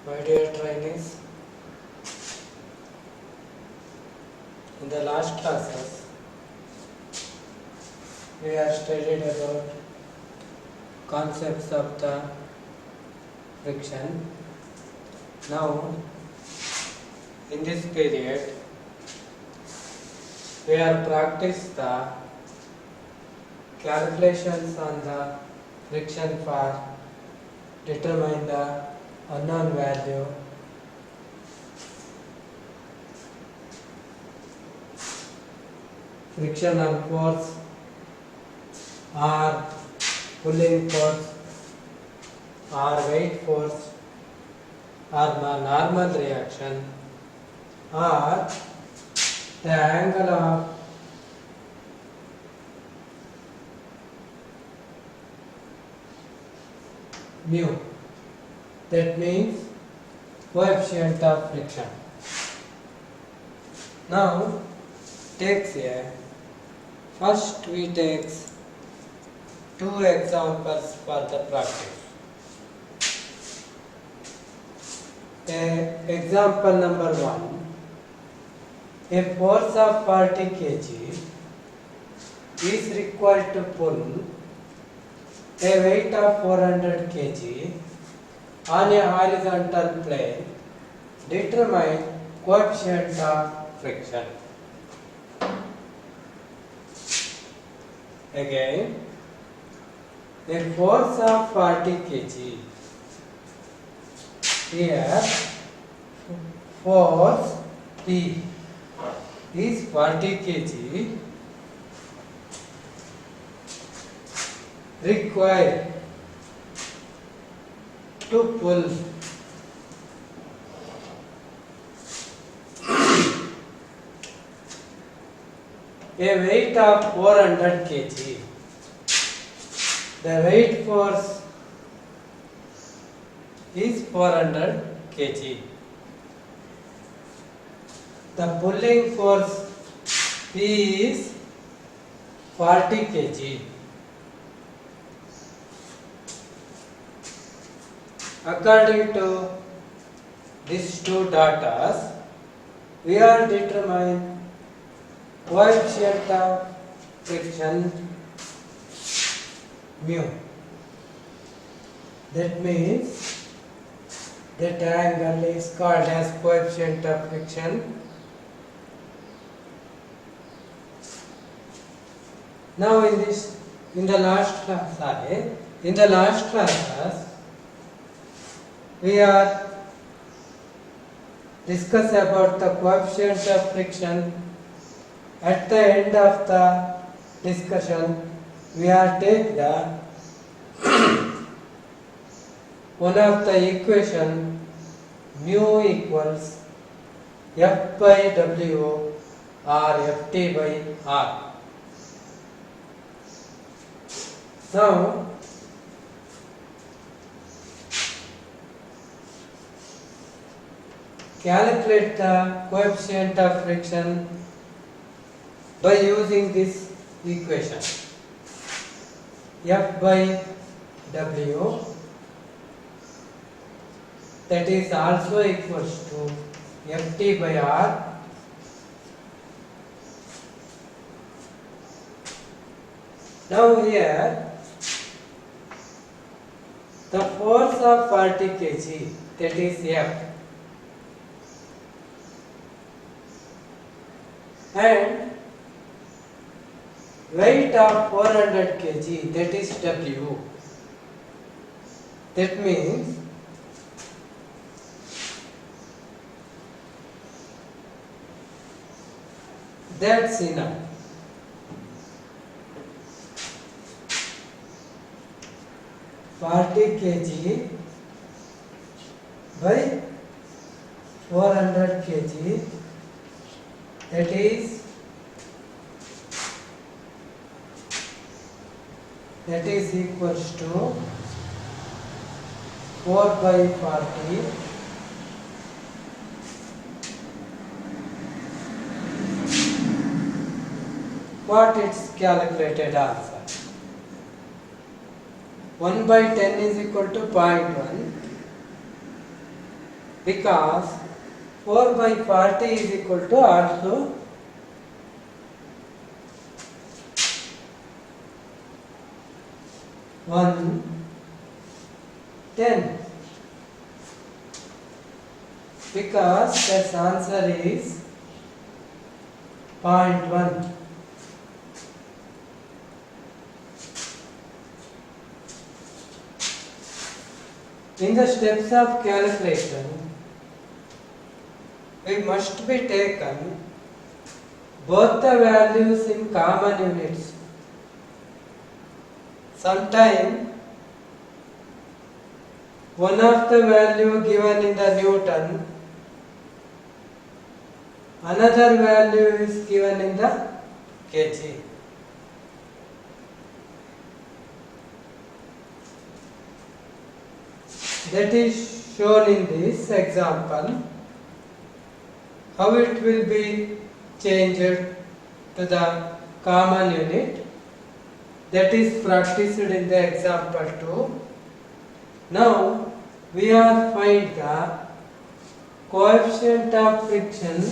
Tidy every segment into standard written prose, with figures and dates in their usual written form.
My dear trainees, in the last classes we have studied about concepts of the friction. Now, in this period, we have practiced the calculations on the friction for determine the unknown value frictional force or pulling force or weight force or normal reaction or the angle of mu, that means coefficient of friction. Now takes a first we takes two examples for the practice. Example number 1, a force of 40 kg is required to pull a weight of 400 kg on a horizontal plane. Determine coefficient of friction. Again, a force of 40 kg. Here, force P is 40 kg required to pull a weight of 400 kg. The weight force is 400 kg. The pulling force P is 40 kg. According to these two data, we are determine coefficient of friction mu. That means that angle is called as coefficient of friction. Now in the last class we are discuss about the coefficient of friction. At the end of the discussion, we are take the one of the equation mu equals F by W or Ft by R. Now, calculate the coefficient of friction by using this equation. F by W, that is also equals to Ft by R Now here the force of 40 kg, that is F, and weight of 400 kg, that is W. That means that's enough. Forty kg by 400 kg, that is equals to 4 by 40 what its calculated answer. 1 by 10 is equal to 0.1. because 4 by 40 is equal to also 110, because its answer is 0.1. In the steps of calculation, we must be taken both the values in common units. Sometime one of the value given in the Newton, another value is given in the kg. That is shown in this example. How it will be changed to the common unit, that is practiced in the example 2. Now we are find the coefficient of friction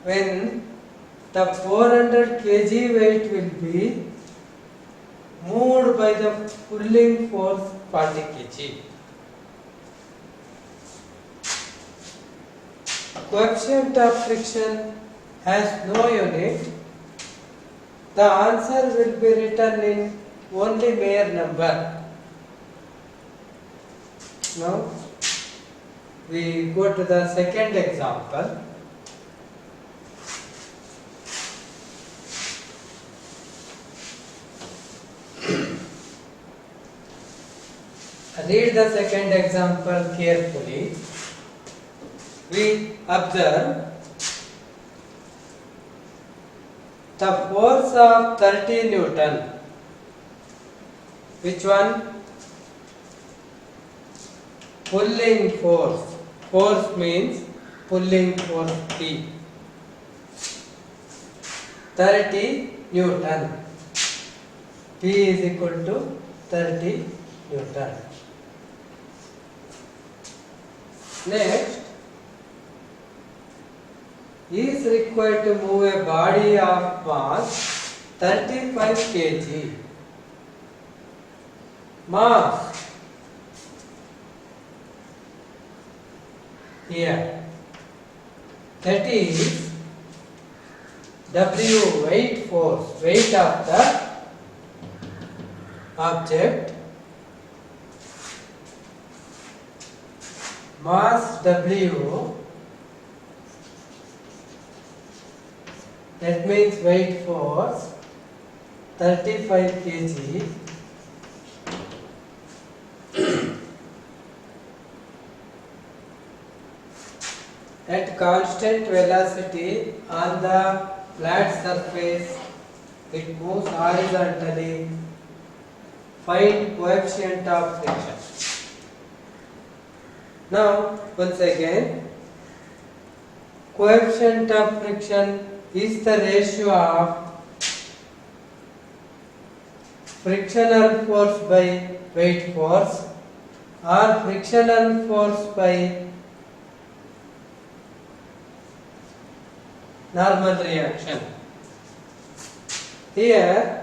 when the 400 kg weight will be moved by the pulling force 40 kg. Coefficient of friction has no unit. The answer will be written in only mere number. Now we go to the second example. Read the second example carefully. We observe the force of 30 Newton. Which one? Pulling force. Force means pulling force P. 30 Newton. P is equal to 30 Newton. Next, is required to move a body of mass 35 kg. Mass here, that is W, weight force, weight of the object, mass W, that means weight force 35 kg, at constant velocity on the flat surface, it moves horizontally. Find coefficient of friction. Now once again, coefficient of friction is the ratio of frictional force by weight force or frictional force by normal reaction. Here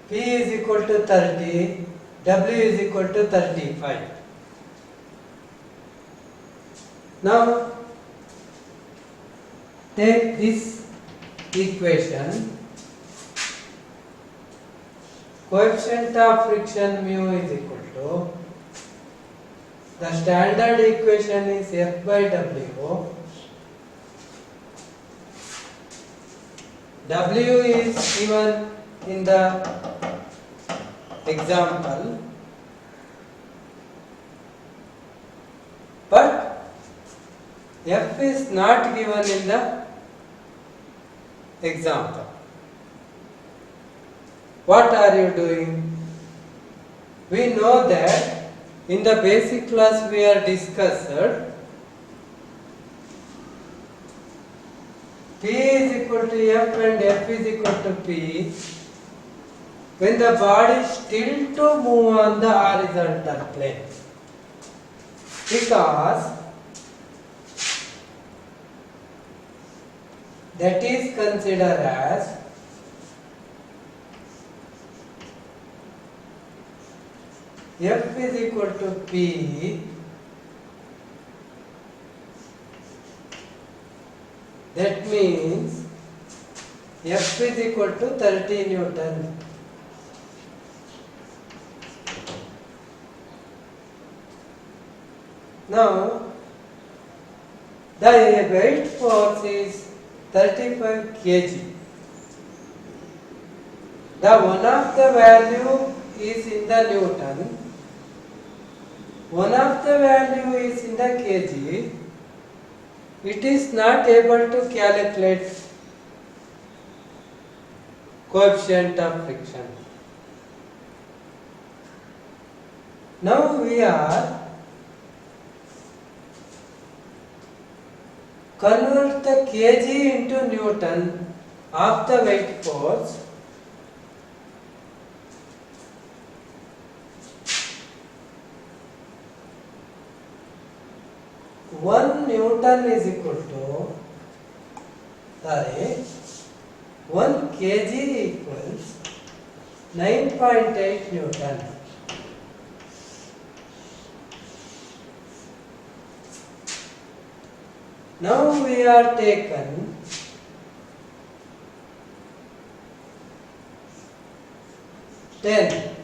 P is equal to 30, W is equal to 35. Now take this equation. Coefficient of friction mu is equal to, the standard equation is F by W. W is given in the example, but F is not given in the example. What are you doing? We know that in the basic class we are discussed P is equal to F and F is equal to P when the body still to move on the horizontal plane, because that is considered as F is equal to P, that means F is equal to 30 Newton. Now the weight force is 35 kg. The one of the value is in the Newton, one of the value is in the kg. It is not able to calculate coefficient of friction. Now we are convert the kg into Newton of the weight force. One Newton is equal to, 1 kg equals 9.8 Newton. Now we are taken ten.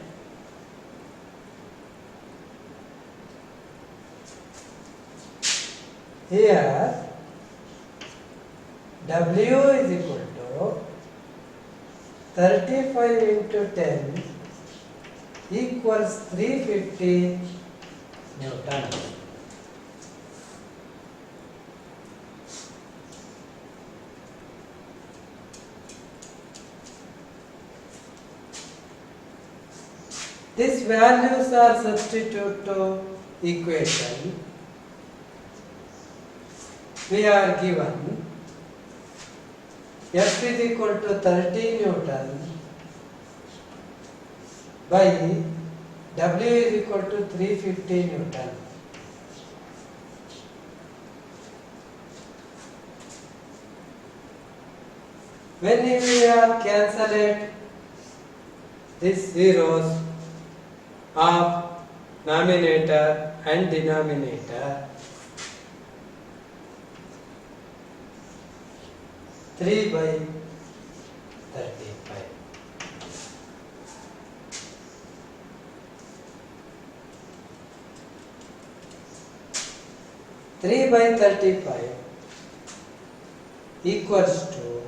Here W is equal to 35 into 10 equals 350 Newton. These values are substituted to equation. We are given F is equal to 30 Newton by W is equal to 350 Newton. When we are cancelled these zeros of numerator and denominator, 3 by 35. Three by 35 equals to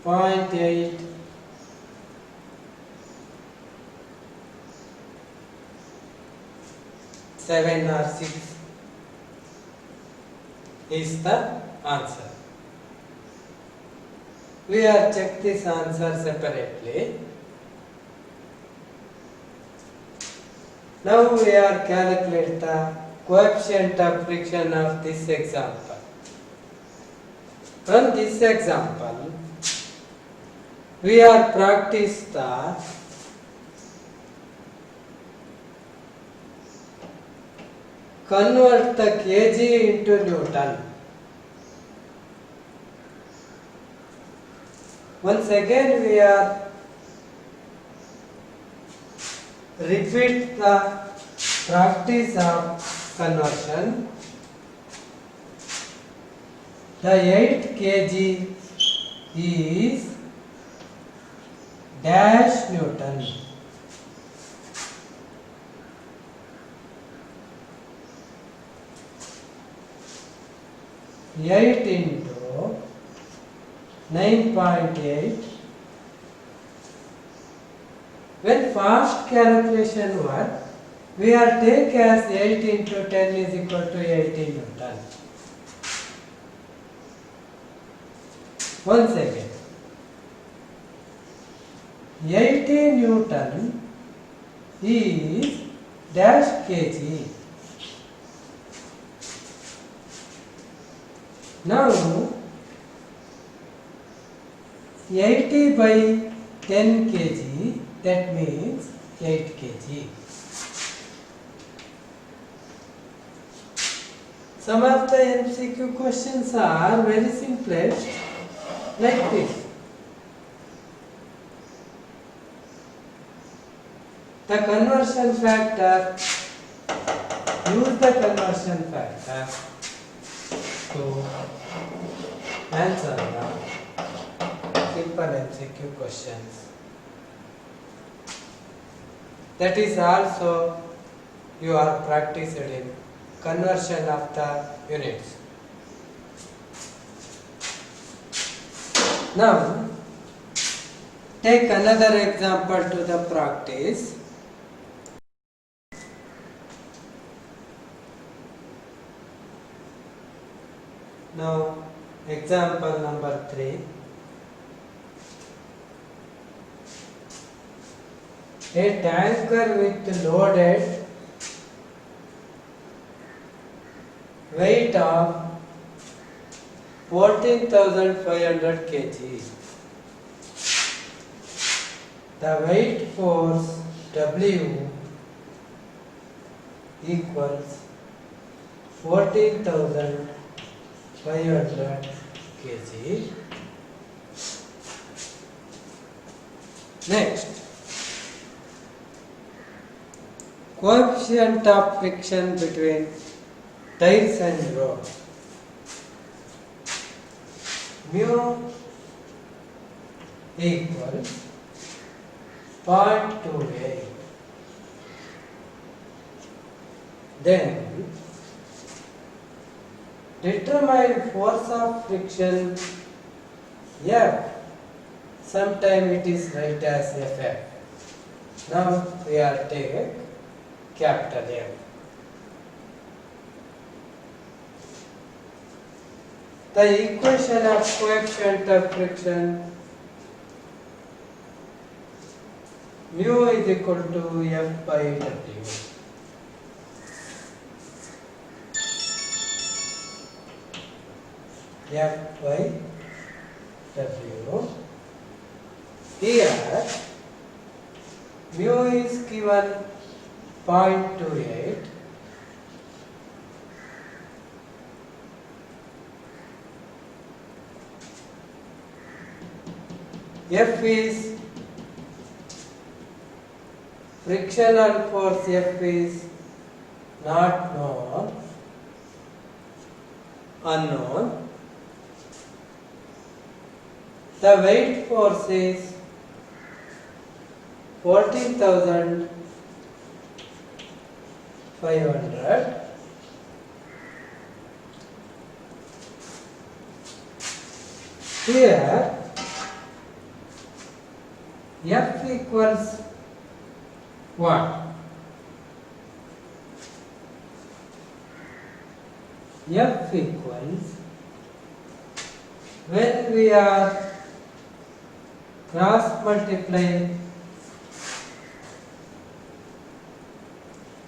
0.8 7 or 6 is the answer. We have checked this answer separately. Now we are calculate the coefficient of friction of this example. From this example, we are practice the convert the kg into Newton. Once again we are repeat the practice of conversion. The 8 kg is dash Newton. Eight into 9.8. When fast calculation work, we are take as 8 into 10 is equal to 18 Newton. Once again, 18 Newton is dash kg. Now 80 by 10 kg, that means 8 kg. Some of the MCQ questions are very simplest, like this. The conversion factor, use the conversion factor to answer the simple MCQ questions. That is also you are practiced in conversion of the units. Now, take another example to the practice. Now, example number 3. A tanker with loaded weight of 14,500 kg. The weight force W equals 14,500 kg. Next, coefficient of friction between tires and road. Mu equals 0.28. Then determine force of friction F. Sometimes it is written as Ff. Now we are taking capital F. The equation of coefficient of friction mu is equal to F by W. F by W. Here mu is given 0.28. F is frictional force. F is not known, unknown. The weight force is 14,500. Here F equals what? F equals, when we are cross multiplying,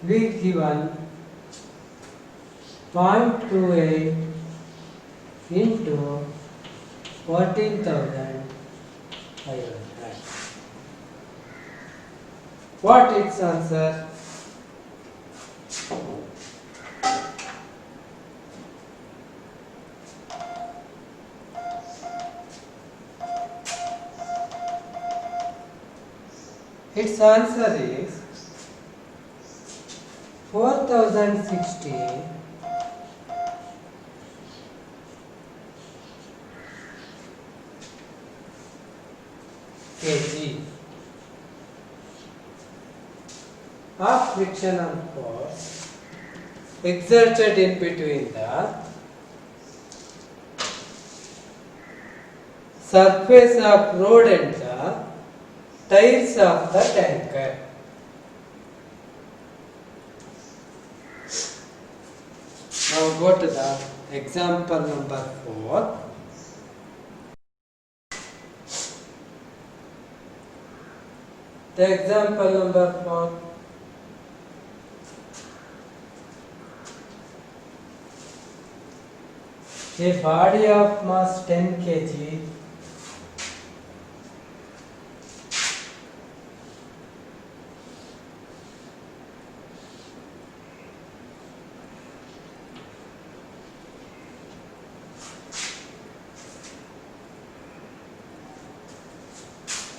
we given 0.28 into 14,500. What its answer? Its answer is 4060 kg of frictional force exerted in between the surface of road and the tires of the tanker. Now go to the example number 4. The example number 4. A body of mass 10 kg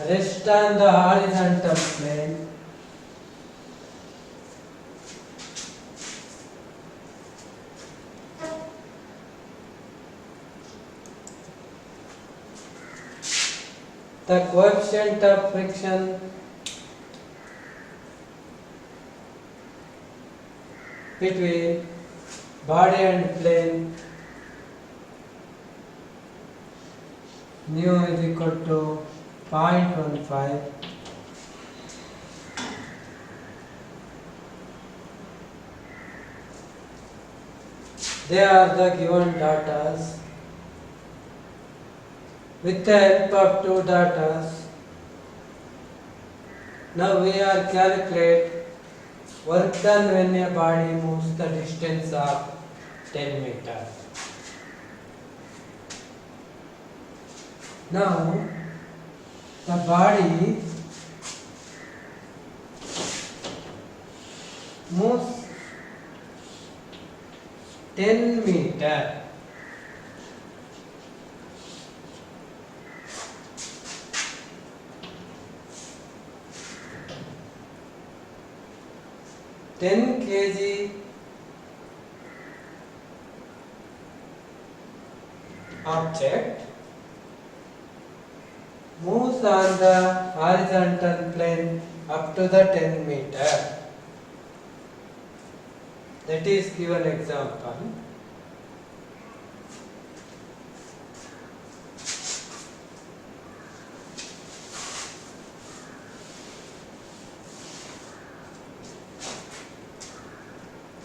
rest on the horizontal plane the coefficient of friction between body and plane nu is equal to 0.15. They are the given datas. With the help of two datas, now we are calculate work done when a body moves the distance of 10 meters. Now the body moves 10 meters. Ten kg object moves on the horizontal plane up to the 10 meter. That is given example.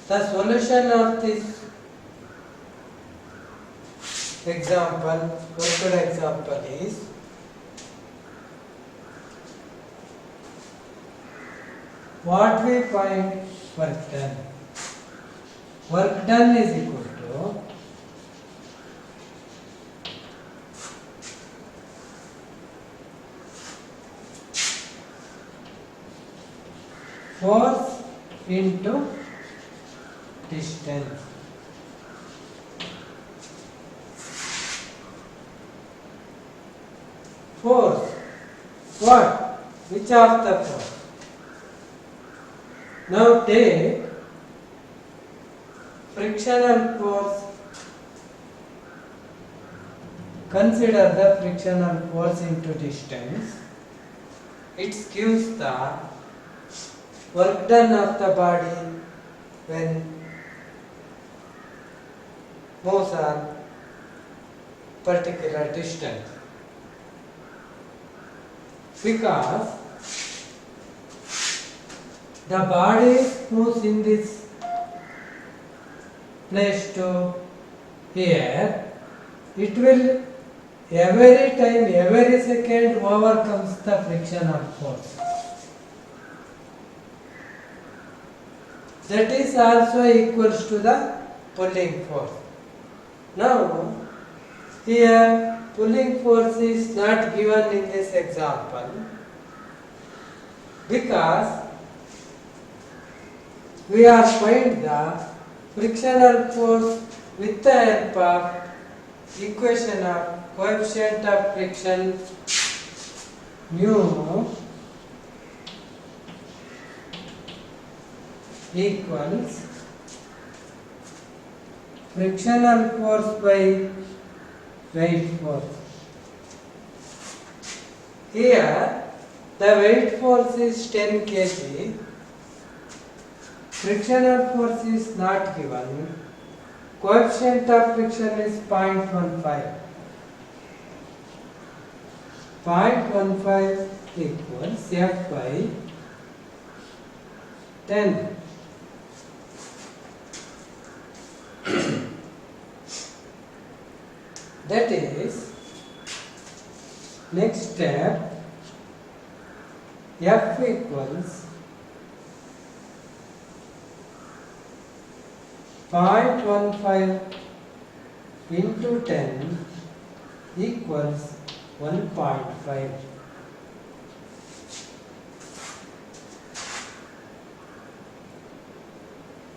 The solution of this example, worked example is what we find work done. Work done is equal to force into distance. Force. What? Which of the force? Now take frictional force. Consider the frictional force into distance. It gives the work done of the body when moves on particular distance. Because the body moves in this place to here, it will every time, every second overcomes the frictional force. That is also equals to the pulling force. Now, here pulling force is not given in this example because we are find the frictional force with the help of equation of coefficient of friction mu equals frictional force by weight force. Here the weight force is 10 kg. Frictional force is not given. Coefficient of friction is 0.15. 0.15 equals F by 10. That is, next step, F equals 0.15 into 10 equals 1.5.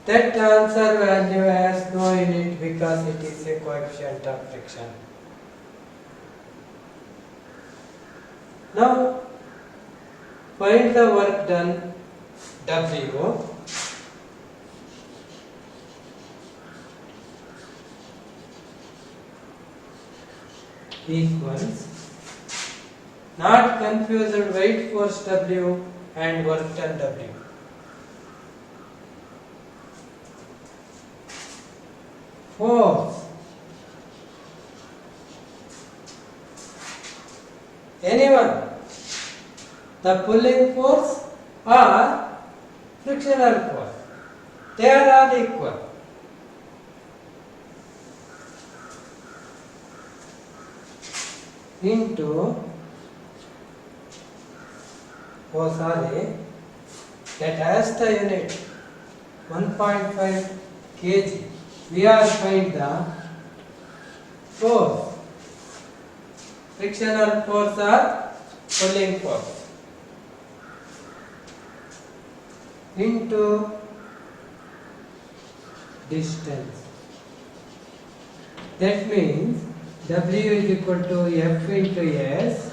That answer value has no unit because it is a coefficient of friction. Now find the work done W equals, not confused, weight force W and work done W. Force, anyone, the pulling force or frictional force, they are all equal. Into, that has the unit 1.5 kg. We are find the force, frictional force or pulling force, into distance. That means W is equal to F into S.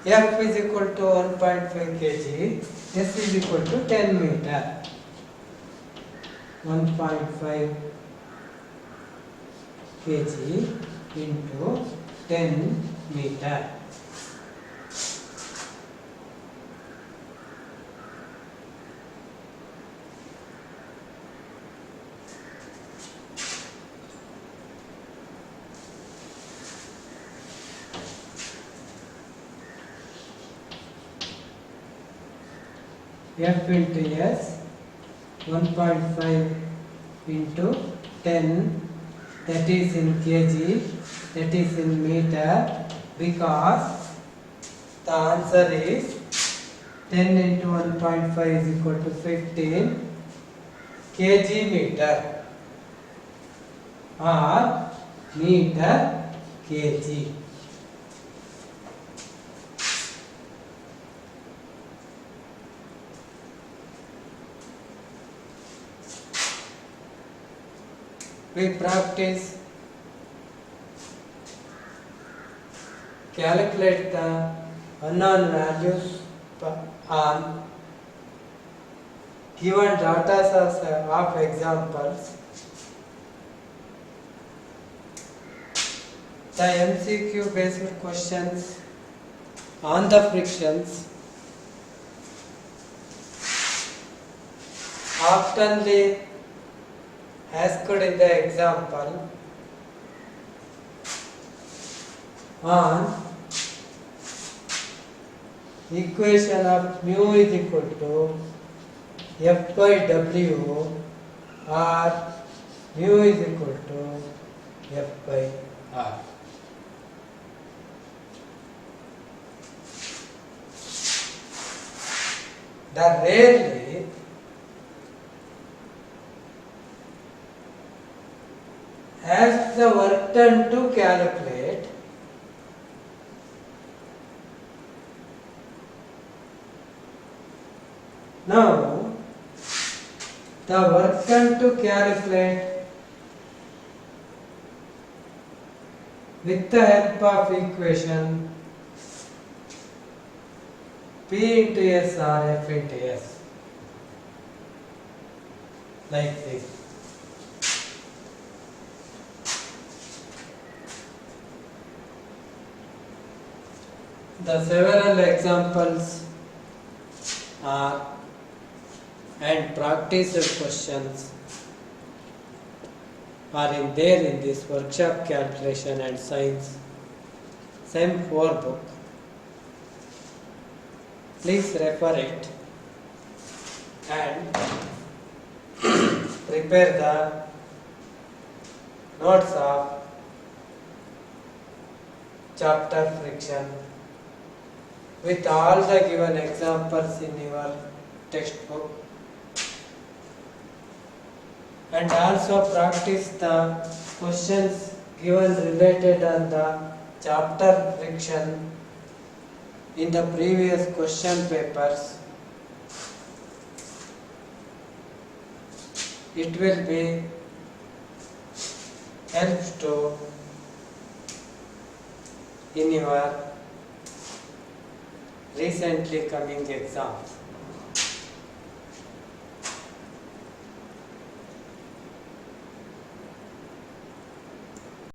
F is equal to 1.5 kg. S is equal to 10 meter. 1.5 kg into 10 meter. F into S, 1.5 into 10, that is in kg, that is in meter, because the answer is 10 into 1.5 is equal to 15 kg meter or meter kg. We practice, calculate the unknown values on given data of examples. The MCQ based questions on the frictions oftenly asked in the example on equation of mu is equal to F by W or mu is equal to F by R. The rarely as the work done to calculate now the work done to calculate with the help of equation P into S or F into S, like this. The several examples are and practice questions are in this workshop calculation and science SEM 4 book. Please refer it and prepare the notes of chapter friction with all the given examples in your textbook. and also practice the questions given related on the chapter friction in the previous question papers. It will be helps to in your recently coming exams.